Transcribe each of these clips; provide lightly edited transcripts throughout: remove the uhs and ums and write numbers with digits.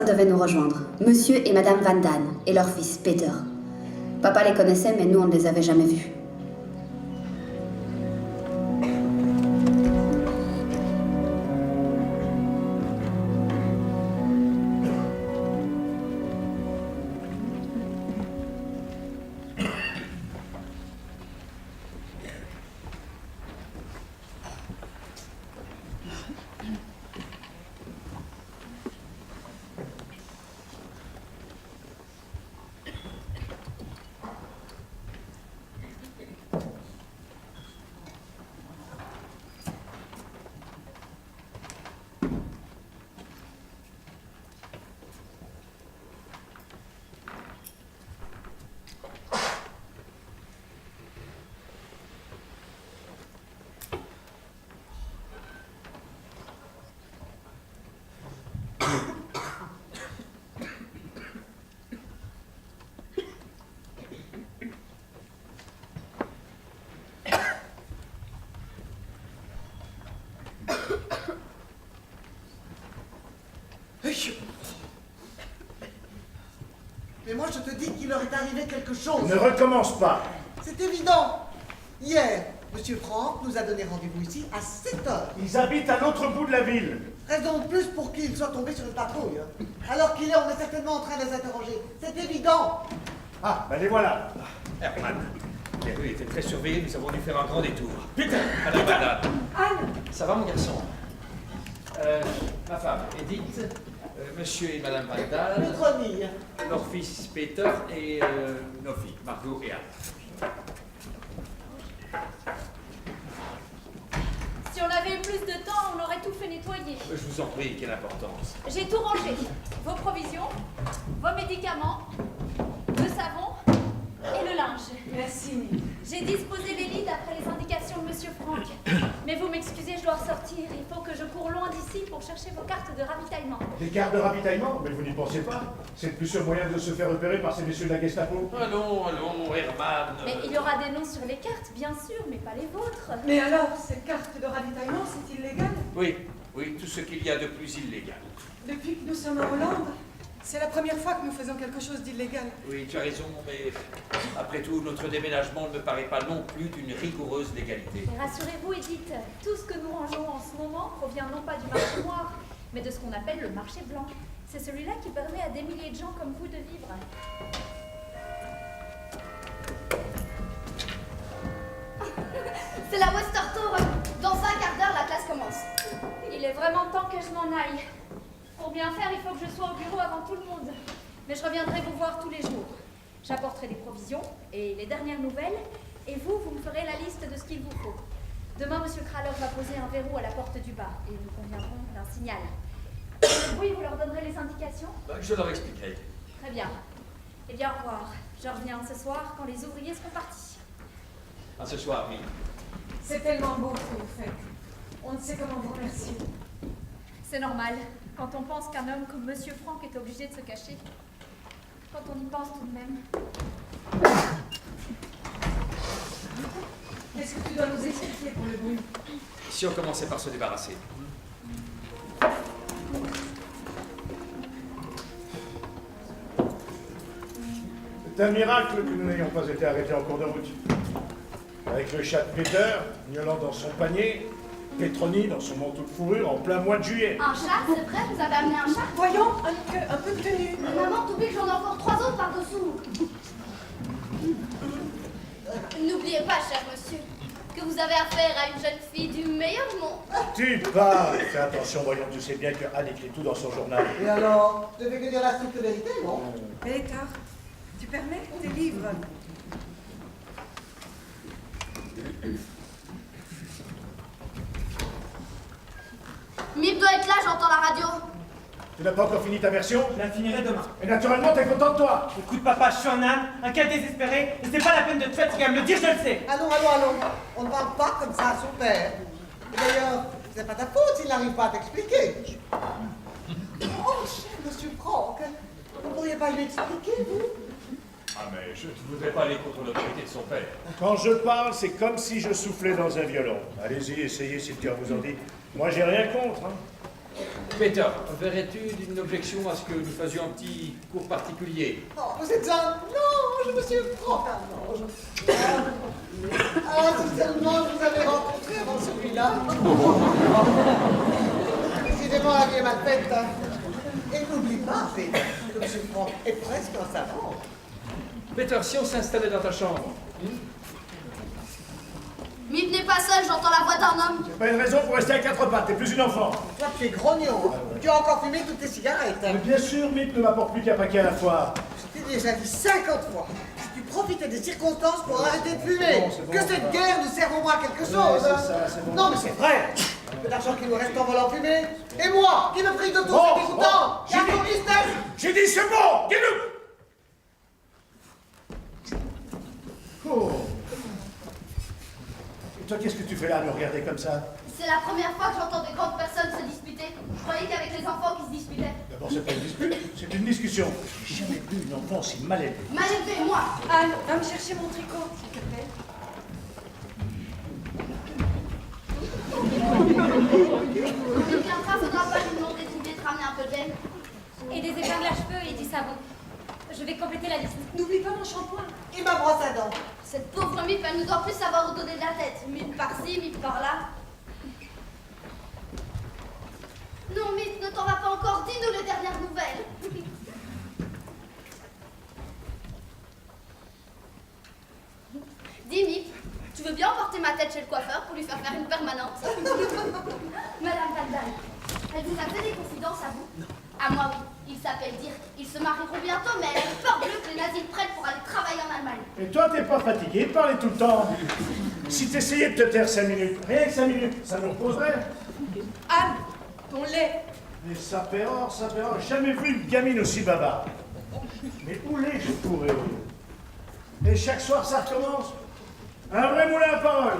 devaient nous rejoindre, Monsieur et Madame Van Damme et leur fils Peter. Papa les connaissait, mais nous on ne les avait jamais vus. Mais moi je te dis qu'il leur est arrivé quelque chose. Ne recommence pas. C'est évident. Hier, Monsieur Franck nous a donné rendez-vous ici à 7 heures. Ils habitent à l'autre bout de la ville. Raison de plus pour qu'il soit tombé sur une patrouille. Alors qu'il est, on est certainement en train de les interroger. C'est évident. Ah, ben les voilà. Herman, les rues étaient très surveillées, nous avons dû faire un grand détour. Putain, Madame Madame. Anne! Ça va mon garçon? Ma femme, Edith, Monsieur et Madame Van Damme, Notre famille. leur fils Peter et nos filles, Margot et Anne. Si on avait eu plus de temps, on aurait tout fait nettoyer. Je vous en prie, quelle importance. J'ai tout rangé. Vos provisions, vos médicaments, le savon et le linge. Merci. J'ai disposé les lits d'après les indications de Monsieur Franck. Mais vous m'excusez, je dois ressortir. Il faut que je cours loin d'ici pour chercher vos cartes de ravitaillement. Des cartes de ravitaillement? Mais vous n'y pensez pas. C'est le plus sûr moyen de se faire repérer par ces messieurs de la Gestapo. Allons, allons, Herman. Mais il y aura des noms sur les cartes, bien sûr, mais pas les vôtres. Mais alors, ces cartes de ravitaillement, c'est illégal? Oui, oui, tout ce qu'il y a de plus illégal. Depuis que nous sommes en Hollande, c'est la première fois que nous faisons quelque chose d'illégal. Oui, tu as raison, mais après tout, notre déménagement ne me paraît pas non plus d'une rigoureuse légalité. Mais rassurez-vous, Edith, tout ce que nous rangeons en ce moment provient non pas du marché noir, mais de ce qu'on appelle le marché blanc. C'est celui-là qui permet à des milliers de gens comme vous de vivre. C'est la Westertour. Dans 5 quarts d'heure, la classe commence. Il est vraiment temps que je m'en aille. Pour bien faire, il faut que je sois au bureau avant tout le monde. Mais je reviendrai vous voir tous les jours. J'apporterai des provisions et les dernières nouvelles, et vous me ferez la liste de ce qu'il vous faut. Demain, Monsieur Kraler va poser un verrou à la porte du bas, et nous conviendrons d'un signal. Oui, vous leur donnerez les indications? Je leur expliquerai. Très bien. Eh bien, au revoir. Je reviens ce soir quand les ouvriers seront partis. À ce soir, oui. C'est tellement beau ce que vous faites. On ne sait comment vous remercier. C'est normal, quand on pense qu'un homme comme Monsieur Franck est obligé de se cacher. Quand on y pense tout de même. Qu'est-ce que tu dois nous expliquer pour le bruit? Si on commençait par se débarrasser. C'est un miracle que nous n'ayons pas été arrêtés en cours de route. Avec le chat de Peter, miaulant dans son panier, Petroni dans son manteau de fourrure en plein mois de juillet. Un chat, c'est vrai? Vous avez amené un chat? Voyons, un peu de tenue. Maman, t'oublies que j'en ai encore 3 autres par-dessous. N'oubliez pas, cher monsieur, que vous avez affaire à une jeune fille du meilleur monde. Tu parles. Fais attention, voyons, tu sais bien que Anne écrit tout dans son journal. Et alors, je devais que dire la stricte vérité, non? Peter, tu permets tes livres? Mip doit être là, j'entends la radio. Tu n'as pas encore fini ta version? Je la finirai demain. Et naturellement, t'es content de toi. Écoute papa, je suis en âme, un cas désespéré, et c'est pas la peine de te fatiguer à me le dire, je le sais. Allons. On ne parle pas comme ça à son père. Et d'ailleurs, c'est pas ta faute s'il n'arrive pas à t'expliquer. Oh, cher Monsieur Franck, vous ne pourriez pas lui expliquer, vous? Ah, mais je ne voudrais pas aller contre l'autorité de son père. Quand je parle, c'est comme si je soufflais dans un violon. Allez-y, essayez si le cœur vous en dit. Moi, j'ai rien contre. Hein. Peter, verrais-tu d'une objection à ce que nous faisions un petit cours particulier? Oh, vous êtes un ange, monsieur Franck, un ange. Ah, si seulement je vous avais rencontré avant celui-là. Décidément, la vie est mal faite. Hein. Et n'oublie pas, Peter, que monsieur Franck est presque un savant. Peter, si on s'installait dans ta chambre. Mip n'est pas seul, j'entends la voix d'un homme. C'est pas une raison pour rester à quatre pattes, t'es plus une enfant. Toi, tu es grognon. Hein. Tu as encore fumé toutes tes cigarettes. Mais Hein. bien sûr, Mip ne m'apporte plus qu'un paquet à la fois. Je t'ai déjà dit 50 fois. Tu profitais des circonstances pour arrêter de fumer. C'est bon, que ça cette va. guerre nous serve au moins à quelque chose. Ouais, c'est hein. ça, c'est bon. Non, mais c'est vrai. Que d'argent qui nous reste en volant fumé. Et moi, qui me prive de tout, Bon, c'est dégoûtant. j'ai J'ai dit- ton business. J'ai dit c'est bon, dis-le. Oh. Et toi, qu'est-ce que tu fais là à me regarder comme ça? C'est la première fois que j'entends des grandes personnes se disputer. Je croyais qu'avec les enfants qui se disputaient. D'abord, c'est pas une dispute, c'est une discussion. J'ai jamais vu une enfant si mal élevée. Mal élevé, moi. Anne, va me chercher mon tricot, s'il te plaît. Il viendra, faudra pas lui demander d'idée de ramener un peu de laine. Et des épingles à cheveux et du savon. Je vais compléter la liste. N'oublie pas mon shampoing. Et ma brosse à dents. Cette pauvre Mip, elle nous doit plus savoir où donner de la tête. Mip par-ci, Mip par-là. Non, Mip, ne t'en va pas encore. Dis-nous les dernières nouvelles. Dis, Mip, tu veux bien emporter ma tête chez le coiffeur pour lui faire une permanente? Madame Vandal, elle vous a fait des confidences à vous? Non. À moi, oui. Ils s'appellent Dirk. Ils se marieront bientôt, mais elle a peur bleue que les nazis le prennent pour aller travailler en Allemagne. Et toi, t'es pas fatigué de parler tout le temps? Si t'essayais de te taire 5 minutes, rien que 5 minutes, ça nous reposerait. Anne, ton lait. Mais ça paiera, jamais vu une gamine aussi bavarde. Mais où l'ai-je pourrais? Et chaque soir, ça recommence. Un vrai moulin à parole.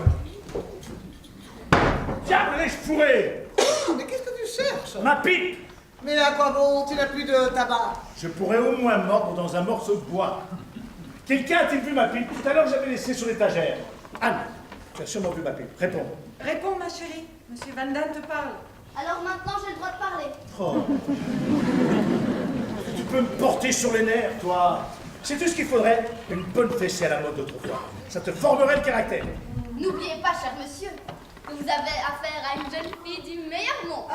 Diable, l'ai-je fourré? Mais qu'est-ce que tu cherches? Ma pipe! Mais à quoi bon? Tu n'as plus de tabac. Je pourrais au moins mordre dans un morceau de bois. Quelqu'un a-t-il vu ma pipe? Tout à l'heure, j'avais laissé sur l'étagère. Anne, tu as sûrement vu ma pipe. Réponds. Réponds, ma chérie. Monsieur Van Damme te parle. Alors maintenant, j'ai le droit de parler. Oh. Tu peux me porter sur les nerfs, toi. C'est tout ce qu'il faudrait. Une bonne fessée à la mode d'autrefois. Ça te formerait le caractère. N'oubliez pas, cher monsieur, que vous avez affaire à une jeune fille du meilleur monde.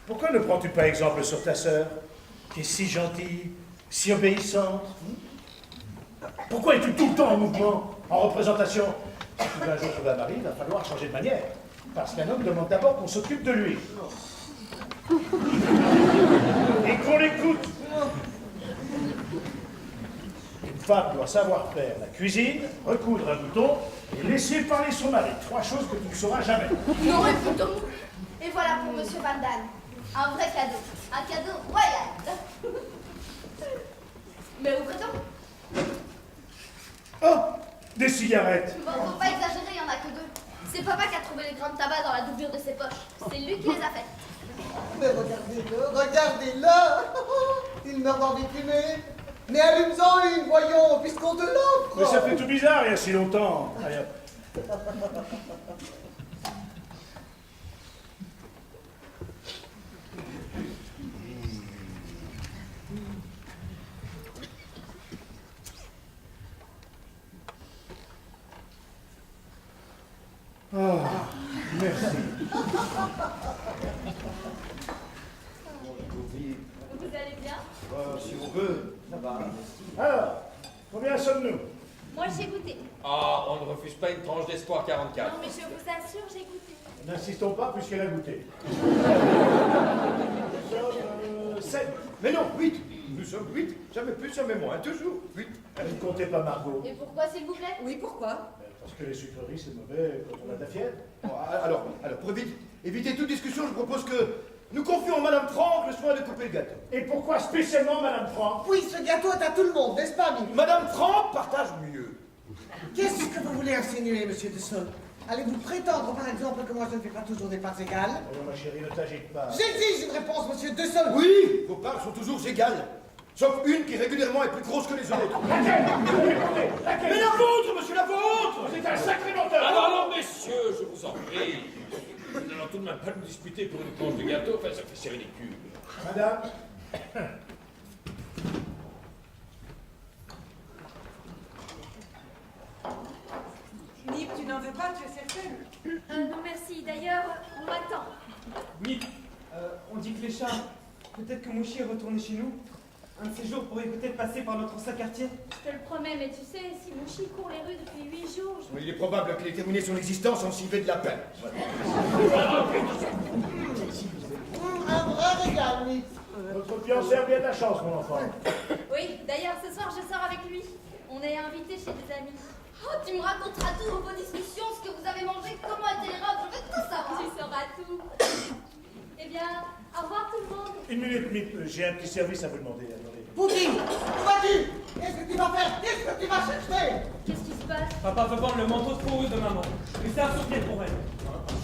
Pourquoi ne prends-tu pas exemple sur ta sœur, qui est si gentille, si obéissante? Pourquoi es-tu tout le temps en mouvement, en représentation? Si tu veux un jour trouver un mari, il va falloir changer de manière. Parce qu'un homme demande d'abord qu'on s'occupe de lui. Et qu'on l'écoute. Une femme doit savoir faire la cuisine, recoudre un bouton et laisser parler son mari. 3 choses que tu ne sauras jamais. Non, écoutons. Et voilà pour monsieur Van Damme. Un vrai cadeau. Un cadeau royal. Mais ouvrez donc. Oh, des cigarettes. Bon, faut pas exagérer, il y en a que 2. C'est papa qui a trouvé les grains de tabac dans la doublure de ses poches. C'est lui qui les a faites. Mais regardez-le, regardez-le. Il meurt d'envie de fumer. Mais allume-en une, voyons, puisqu'on te l'offre. Mais ça fait tout bizarre il y a si longtemps. Allez, hop. Oh, merci. Vous allez bien? Si on veut, ça va. Alors, combien sommes-nous? Moi, j'ai goûté. Ah, on ne refuse pas une tranche d'espoir 44. Non, mais je vous assure, j'ai goûté. N'insistons pas puisqu'elle a goûté. Nous sommes 7. Mais non, 8. Nous sommes 8. Jamais plus, jamais moins. Toujours 8. Ne comptez pas Margot. Et pourquoi, s'il vous plaît? Oui, pourquoi? Parce que les sucreries, c'est mauvais quand on a de la fièvre. Bon, alors, pour éviter toute discussion, je propose que nous confions à Madame Franck le soin de couper le gâteau. Et pourquoi spécialement Madame Franck? Oui, ce gâteau est à tout le monde, n'est-ce pas, Mimi? Madame Franck partage mieux. Qu'est-ce que vous voulez insinuer, monsieur de Sol? Allez-vous prétendre, par exemple, que moi je ne fais pas toujours des parts égales? Oh, ma chérie, ne t'agite pas. J'exige une réponse, monsieur de Sol. Oui, vos parts sont toujours égales. Sauf une qui régulièrement est plus grosse que les autres. Laquelle? Mais la vôtre, monsieur, la vôtre! Vous êtes un sacré menteur! Alors, messieurs, je vous en prie. Nous n'allons tout de même pas nous disputer pour une tranche de gâteau, enfin, ça fait c'est ridicule. Madame, Nip, tu n'en veux pas, tu es certaine? Non, merci. D'ailleurs, on m'attend. Nip, on dit que les chats. Peut-être que Mouchi est retourné chez nous. Un de ces jours pourrait peut-être passer par notre ancien quartier. Je te le promets, mais tu sais, si Mouchi court les rues depuis 8 jours, je... Il est probable qu'il ait terminé son existence en s'y fait de la peine. Un vrai régal, Nip. votre fiancé a bien de la chance, mon enfant. Oui, d'ailleurs, ce soir, je sors avec lui. On est invités chez des amis. Oh, tu me raconteras tout vos discussions, ce que vous avez mangé, comment étaient les robes, je veux tout savoir. Tu sauras tout. Eh bien, au revoir tout le monde. Une minute, Mip, j'ai un petit service à vous demander. Attendez. Poutine, où vas-tu? Qu'est-ce que tu vas faire? Qu'est-ce que tu vas chercher? Qu'est-ce qui se passe? Papa veut vendre le manteau de fourrure de maman. Et c'est un souvenir pour elle.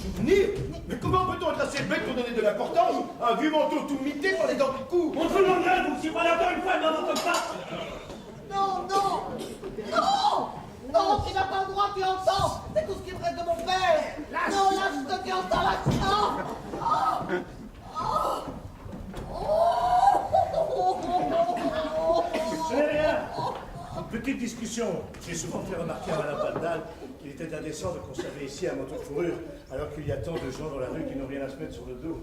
Souvenir? Mais comment peut-on être assez bête pour donner de l'importance à un vieux manteau tout mité par les dents du cou? On te demande rien, vous, si vous encore une fois une maman comme ça. Non, non! Non! Non, tu n'as pas le droit, tu entends! C'est tout ce qui me reste de mon père! Non, lâche ce que tu entends, lâche! Non! Ce n'est rien. Une petite discussion. J'ai souvent fait remarquer à Madame Vandal qu'il était indécent de conserver ici un manteau de fourrure alors qu'il y a tant de gens dans la rue qui n'ont rien à se mettre sur le dos.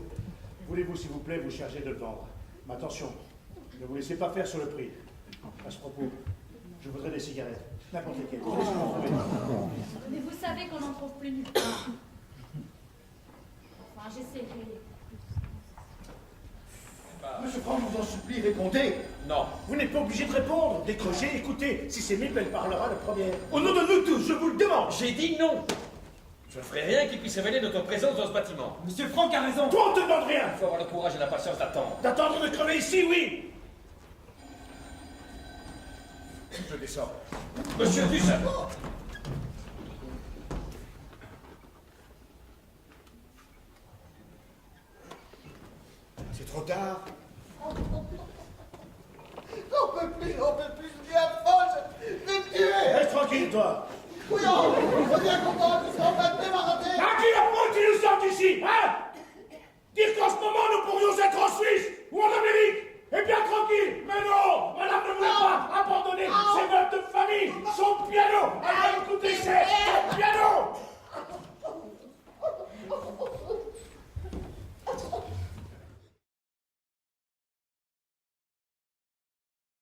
Voulez-vous, s'il vous plaît, vous charger de le vendre? Mais attention, ne vous laissez pas faire sur le prix. À ce propos, je voudrais des cigarettes. N'importe lesquelles. Mais vous savez qu'on n'en trouve plus nulle part. Enfin, j'essaierai. Monsieur Franck, je vous en supplie, répondez. Non. Vous n'êtes pas obligé de répondre. Décrochez, écoutez. Si c'est Mip, elle parlera la première. Au nom de nous tous, je vous le demande. J'ai dit non. Je ne ferai rien qui puisse révéler notre présence dans ce bâtiment. Monsieur Franck a raison. Toi, on te demande rien. Il faut avoir le courage et la patience d'attendre. D'attendre de crever ici, oui. Je descends. Monsieur Dussel. C'est trop tard. On peut plus, je viens folle! Je vais me tuer! Reste tranquille, toi. Couillon! Faut bien comprendre, tu seras en train de démarrer! À qui la faute qui nous sortent d'ici, hein? Dire qu'en ce moment, nous pourrions être en Suisse ou en Amérique, et bien tranquille. Mais non, madame ne voulait pas abandonner ses meubles de famille, son piano, elle va écouter ses...